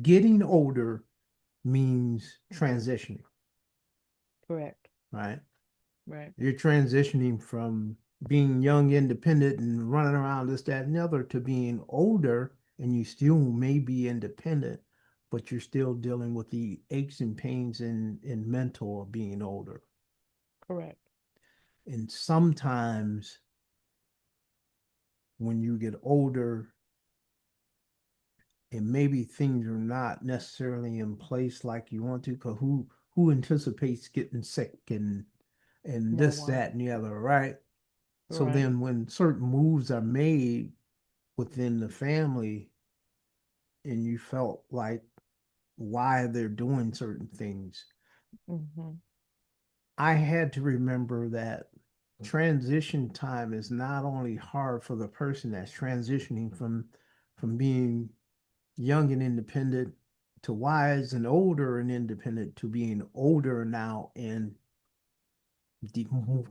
getting older means transitioning, Correct. right? Right. You're transitioning from being young, independent, and running around this, that, and the other to being older, and you still may be independent, but you're still dealing with the aches and pains and mental of being older. Correct. And sometimes when you get older, and maybe things are not necessarily in place like you want to, because who anticipates getting sick and No this, one. that, and the other, right? So Right. then when certain moves are made within the family and you felt like why they're doing certain things, Mm-hmm. I had to remember that transition time is not only hard for the person that's transitioning from being young and independent to wise and older and independent to being older now and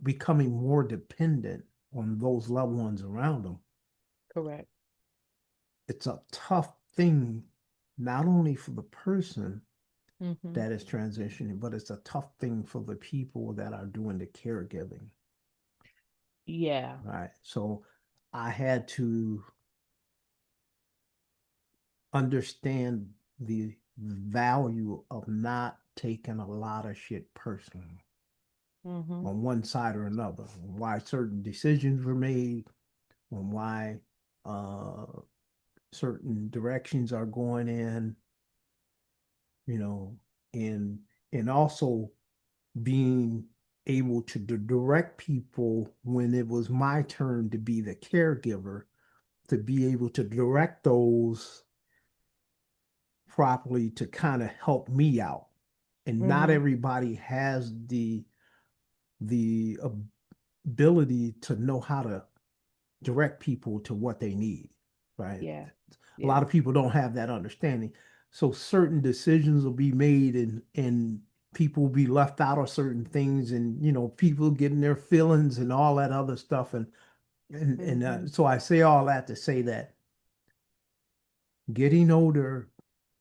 becoming more dependent on those loved ones around them. Correct. It's a tough thing, not only for the person Mm-hmm. that is transitioning, but it's a tough thing for the people that are doing the caregiving. Yeah. Right. So I had to understand the value of not taking a lot of shit personally Mm-hmm. on one side or another, why certain decisions were made, on why uh, certain directions are going in, you know, and and also being able to direct people when it was my turn to be the caregiver, to be able to direct those properly to kind of help me out. And not Mm-hmm. everybody has the ability to know how to direct people to what they need, right? Yeah. A lot Yeah. of people don't have that understanding. So certain decisions will be made and people will be left out of certain things and people getting their feelings and all that other stuff and Mm-hmm. so I say all that to say that getting older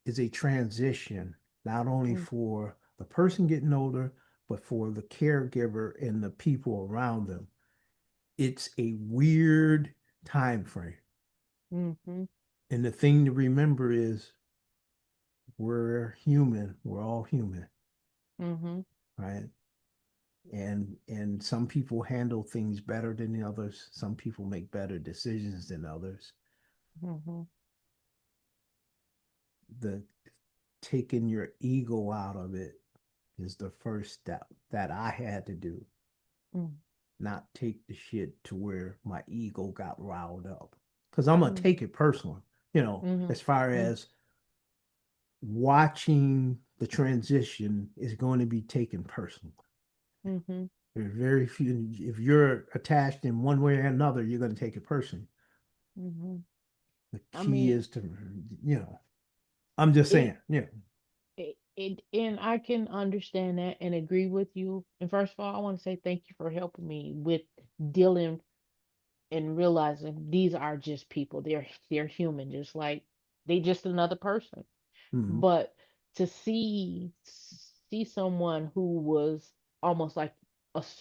is a transition, not only Mm-hmm. for the person getting older, but for the caregiver and the people around them. It's a weird time frame. Mm-hmm. And the thing to remember is we're human. We're all human, Mm-hmm. right? And some people handle things better than the others. Some people make better decisions than others. Mm-hmm. The taking your ego out of it is the first step that I had to do. Not take the shit to where my ego got riled up. Because I'm gonna Mm-hmm. take it personally, Mm-hmm. as far as watching the transition is going to be taken personally. Mm-hmm. There's very few. If you're attached in one way or another, you're going to take it personally. Mm-hmm. The I key mean, is to, I'm just it, saying, yeah. and I can understand that and agree with you. And first of all, I want to say thank you for helping me with dealing and realizing these are just people. They're human, just like they just another person. Mm-hmm. But to see someone who was almost like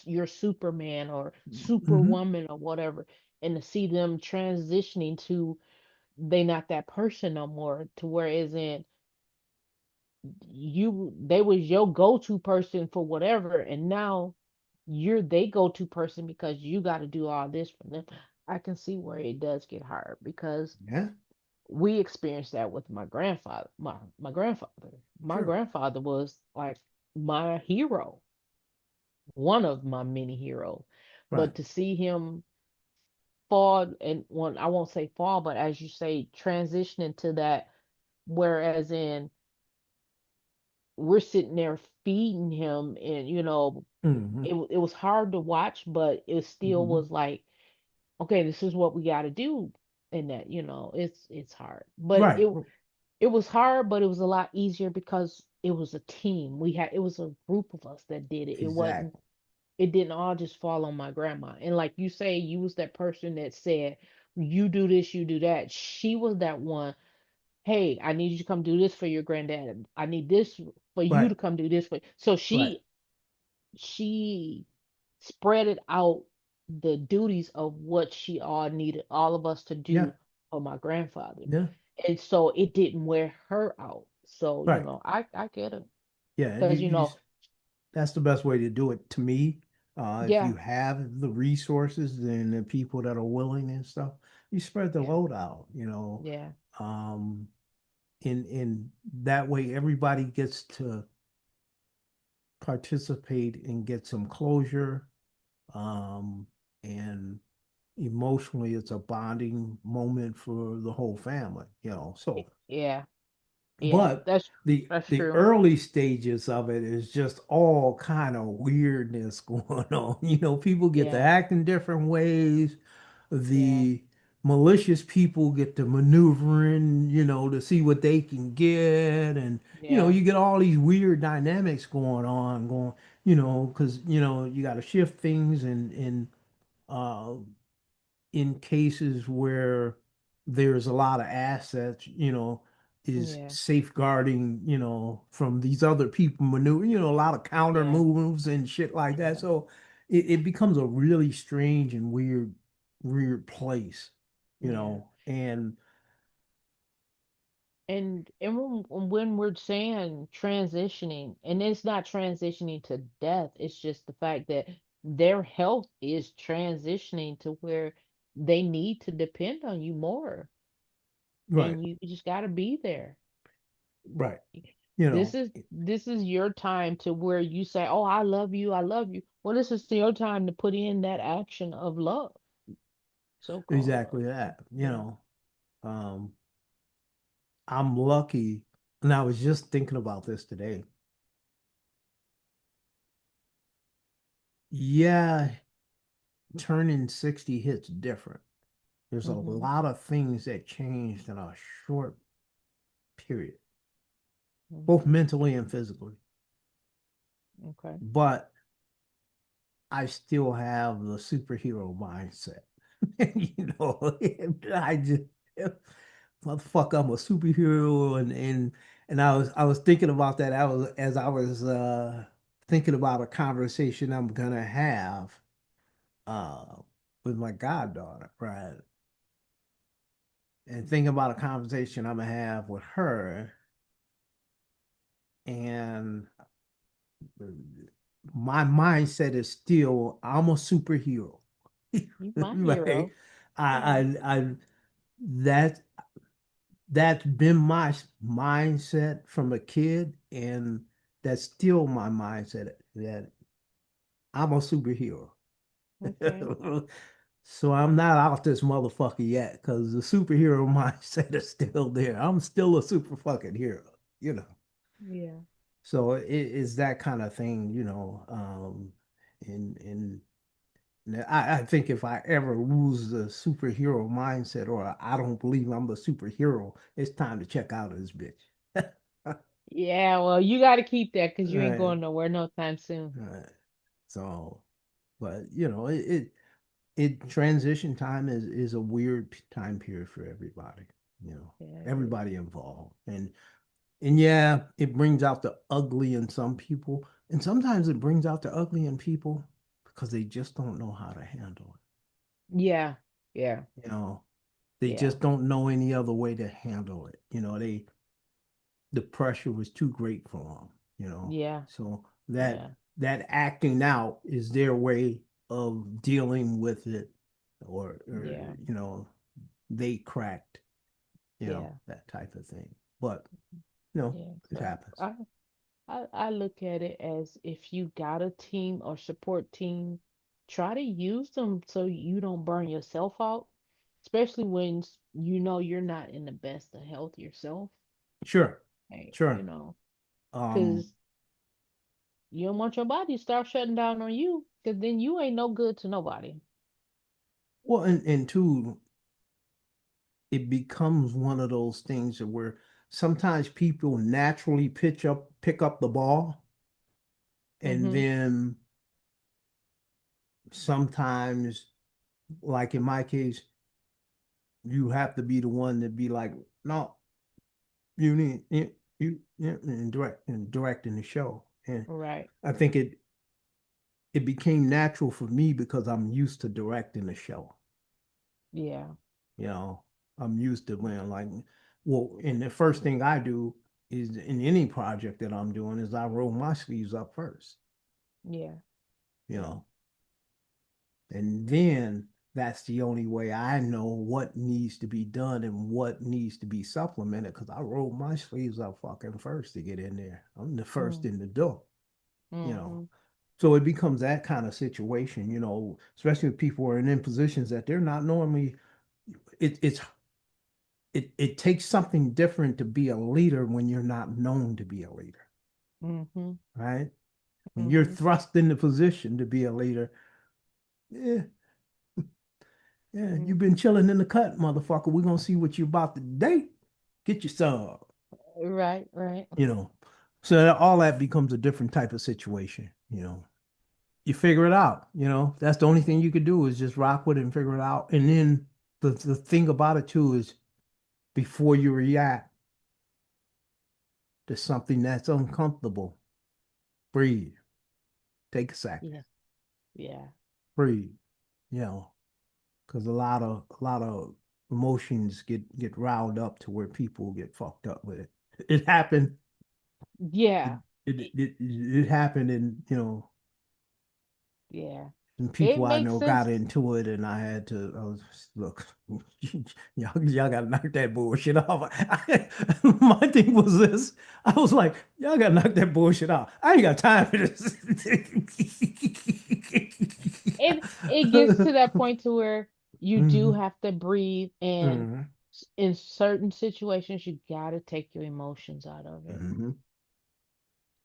your Superman or Mm-hmm. Superwoman or whatever, and to see them transitioning to they not that person no more, to where is in they was your go-to person for whatever, and now you're they go-to person because you got to do all this for them. I can see where it does get hard because Yeah, we experienced that with my grandfather. My sure. grandfather was like my hero, one of my many heroes. Right. But to see him fall, and one, I won't say fall, but as you say, transition into that, whereas in we're sitting there feeding him, and Mm-hmm. it was hard to watch, but it still Mm-hmm. was like, okay, this is what we got to do. And that, it's hard, but Right. it was hard, but it was a lot easier because it was a team. It was a group of us that did it. Exactly. It didn't all just fall on my grandma. And like you say, you was that person that said, you do this, you do that. She was that one. hey, I need you to come do this for your granddad. I need this for you Right. to come do this for. So Right. she spread it out the duties of what she all needed all of us to Yeah. do for my grandfather. Yeah. And so it didn't wear her out. So, Right. I get it. Yeah. And Because, that's the best way to do it to me. If yeah, you have the resources and the people that are willing and stuff, you spread the yeah, load out, you know. yeah, Um, in that way everybody gets to participate and get some closure. Um, and emotionally it's a bonding moment for the whole family, you know. So yeah, yeah. but That's the true. early stages of it is just all kind of weirdness going on. You know, people get to Yeah, act in different ways. yeah, The malicious people get to maneuver in, you know, to see what they can get. And, you know, yeah, you get all these weird dynamics going, you know, because, you know, you got to shift things uh, in cases where there's a lot of assets, you know, is yeah, safeguarding, you know, from these other people maneuver, you know, a lot of counter yeah, moves and shit like that. yeah, So it becomes a really strange and weird place, you yeah. know, and And when we're saying transitioning, and it's not transitioning to death, it's just the fact that their health is transitioning to where they need to depend on you more, right, and you just got to be there. right, you This know, is this is your time to where you say, "Oh, I love you, I love you." Well, this is your time to put in that action of love, so-called love. exactly that, you Yeah. know. Um, I'm lucky, and I was just thinking about this today. Yeah, turning 60 hits different. There's a Mhm. lot of things that changed in a short period, both Mhm. mentally and physically. Okay. But I still have the superhero mindset. You know, I just motherfucker, I'm a superhero, and I was thinking about that. I was as I was thinking about a conversation I'm gonna have uh with my goddaughter, right? And thinking about a conversation I'm gonna have with her, and my mindset is still I'm a superhero. You my Right? hero. Yeah. I that that's been my mindset from a kid, and that's still my mindset that I'm a superhero. Okay. So I'm not out this motherfucker yet because the superhero mindset is still there. I'm still a super fucking hero, you know. Yeah. So it is that kind of thing, you know. In I think if I ever lose the superhero mindset or I don't believe I'm the superhero, it's time to check out of this bitch. Yeah, well, you got to keep that because you ain't Right, going nowhere no time soon. right. So, but you know, it transition time is a weird time period for everybody, you know, Yeah, it is. everybody involved. And yeah, it brings out the ugly in some people, and sometimes it brings out the ugly in people because they just don't know how to handle Yeah, yeah, it. You know, they yeah, just don't know any other way to handle it. You know, the pressure was too great for them, you know. yeah, So yeah, that acting out is their way of dealing with it, or yeah, you know, they cracked, you know, yeah, that type of thing. But you know, yeah. it So happens. I look at it as if you got a team or support team, try to use them so you don't burn yourself out, especially when you know you're not in the best of health yourself. Sure, Hey, sure. Um, because you don't want your body to start shutting down on you, because then you ain't no good to nobody. well, and two, it becomes one of those things where sometimes people naturally pick up the ball, and Mm-hmm. then sometimes, like in my case, you have to be the one to be like, no, you need you and directing the show. And Right. I think it became natural for me because I'm used to directing the show. Yeah. You know, I'm used to when like, well, and the first thing I do is in any project that I'm doing is I roll my sleeves up first. Yeah. You Yeah. know, and then that's the only way I know what needs to be done and what needs to be supplemented because I roll my sleeves up fucking first to get in there. I'm the first Mm. in the door, you know. Mm-hmm. So it becomes that kind of situation, especially if people are in positions that they're not normally. It's it takes something different to be a leader when you're not known to be a leader, Mm-hmm. right? When you're Mm-hmm. thrust in the position to be a leader, yeah, yeah, you've Mm-hmm. been chilling in the cut, motherfucker. We're gonna see what you about today. Get your some, Right. Right. you know. So that all that becomes a different type of situation. You figure it out. That's the only thing you could do is just rock with it and figure it out. And then the thing about it too is before you react to something that's uncomfortable, breathe. Take a second. Yeah. Yeah. Breathe. You know, because a lot of emotions get riled up to where people get fucked up with it. It happened. It Yeah. it It, it, it happened, yeah. and It people I makes know sense. got into it, and I was look, y'all got to knock that bullshit off. My thing was this: I was like, y'all got to knock that bullshit off. I ain't got time for this. It gets to that point to where you do Mhm, have to breathe, and mhm, in certain situations you gotta take your emotions out of it. mhm,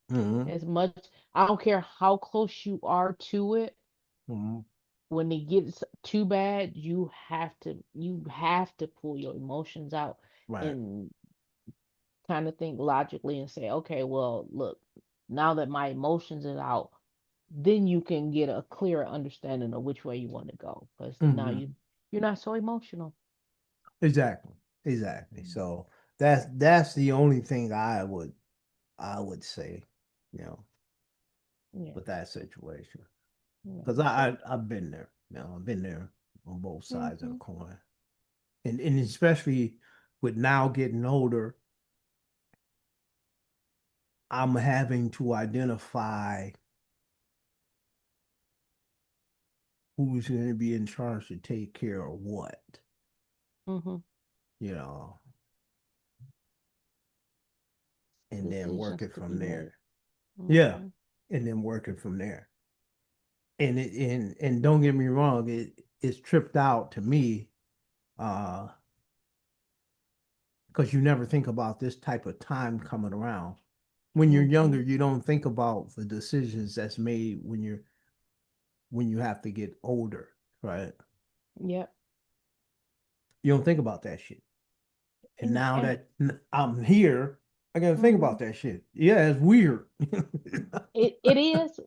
mhm, As much, I don't care how close you are to it, mhm. when it gets too bad, you have to pull your emotions out Right. and kind of think logically and say, okay, well, look, now that my emotions is out, then you can get a clearer understanding of which way you want to go. Because now Mhm. you're not so emotional. Exactly. Exactly. So that's the only thing I would say, you know, Yeah. with that situation. Yeah. Because So. I've been there. I've been there on both sides of the Hmm. coin. And especially with now getting older, I'm having to identify who's going to be in charge to take care of what, Hmm. you know, and then work Decisions it to from be made. there. Yeah. Hmm. And then work it from there. And don't get me wrong, it's tripped out to me, uh, because you never think about this type of time coming around. When you're Hmm. younger, you don't think about the decisions that's made when you have to get older, right? Yep. You don't think about that shit. And now And that I'm here, I gotta think hmm about that shit. Yeah, it's weird. it is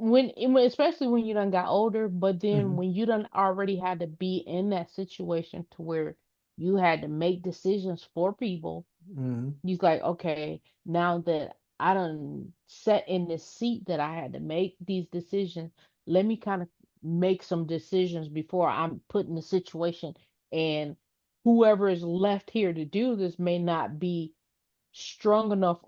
especially when you done got older, but then Mhm, when you done already had to be in that situation to where you had to make decisions for people. mhm, He's like, okay, now that I done sat in this seat that I had to make these decisions, let me kind of make some decisions before I'm put in the situation. And whoever is left here to do this may not be strong enough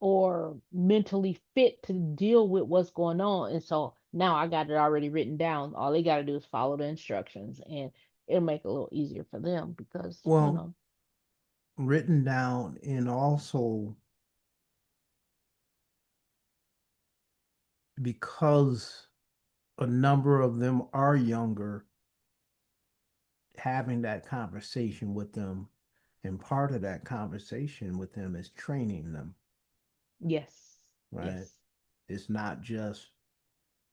or mentally fit to deal with what's going on. And so now I got it already written down. All they got to do is follow the instructions, and it'll make it a little easier for them because, well, written down, and also because a number of them are younger, having that conversation with them, and part of that conversation with them is training them, yes, right? yes, It's not just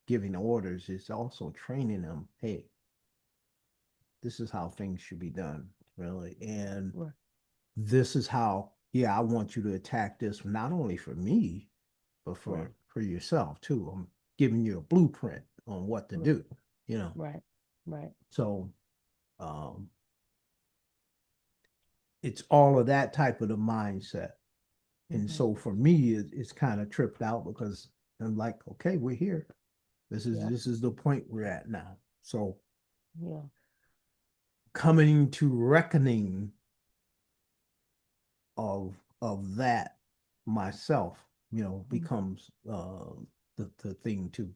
giving orders, it's also training them. Hey, this is how things should be done, really. And right, this is how, yeah, I want you to attack this not only for me, but right, for yourself too. I'm giving you a blueprint on what to right, do. right, right. So um it's all of that type of the mindset. And Mhm. so for me, it's kind of tripped out because I'm like, okay, we're here. Yeah. This is the point we're at now. So Yeah. coming to reckoning of that myself, Mhm. becomes the thing too.